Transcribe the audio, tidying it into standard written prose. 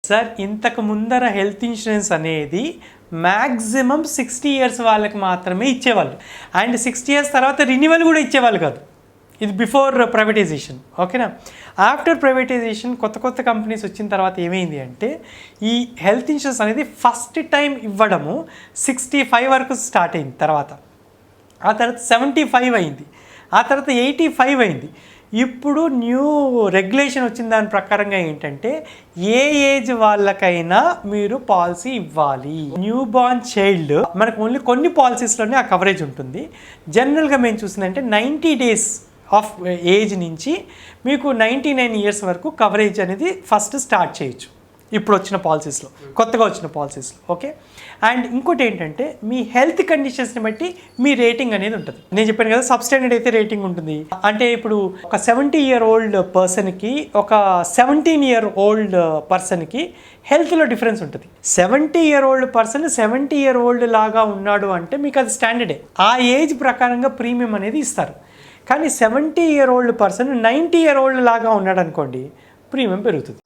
Sir ఇంతకు ముందర health insurance అనేది మ్యాక్సిమం 60 ఇయర్స్ వాళ్ళకి మాత్రమే ఇచ్చేవాళ్ళు. అండ్ 60 ఇయర్స్ తర్వాత రిన్యువల్ కూడా ఇచ్చేవాళ్ళు కాదు. ఇది బిఫోర్ ప్రైవేటైజేషన్, ఓకేనా. ఆఫ్టర్ ప్రైవేటైజేషన్ కొత్త కంపెనీస్ వచ్చిన తర్వాత ఏమైంది అంటే ఈ హెల్త్ ఇన్సూరెన్స్ అనేది ఫస్ట్ టైం ఇవ్వడము 65 వరకు స్టార్ట్ అయింది. ఆ తర్వాత 75 అయింది, ఆ తర్వాత 85 అయింది. ఇప్పుడు న్యూ రెగ్యులేషన్ వచ్చిన దాని ప్రకారంగా ఏంటంటే ఏ ఏజ్ వాళ్ళకైనా మీరు పాలసీ ఇవ్వాలి. న్యూ బార్న్ చైల్డ్ మనకు ఓన్లీ కొన్ని పాలసీస్లోనే ఆ కవరేజ్ ఉంటుంది. జనరల్గా మేము చూసిందంటే 90 డేస్ ఆఫ్ ఏజ్ నుంచి మీకు 99 ఇయర్స్ వరకు కవరేజ్ అనేది ఫస్ట్ స్టార్ట్ చేయొచ్చు ఇప్పుడు వచ్చిన పాలసీస్లో, కొత్తగా వచ్చిన పాలసీస్లో, ఓకే. అండ్ ఇంకోటి ఏంటంటే మీ హెల్త్ కండిషన్స్ని బట్టి మీ రేటింగ్ అనేది ఉంటుంది. నేను చెప్పాను కదా సబ్స్టాండర్డ్ అయితే రేటింగ్ ఉంటుంది. అంటే ఇప్పుడు ఒక 70 ఇయర్ ఓల్డ్ పర్సన్కి ఒక 17 ఇయర్ ఓల్డ్ పర్సన్కి హెల్త్లో డిఫరెన్స్ ఉంటుంది. 70 year old person 70 year old లాగా ఉన్నాడు అంటే మీకు అది స్టాండర్డే. ఆ ఏజ్ ప్రకారంగా ప్రీమియం అనేది ఇస్తారు. కానీ 70 year old person 90 year old లాగా ఉన్నాడు అనుకోండి, ప్రీమియం పెరుగుతుంది.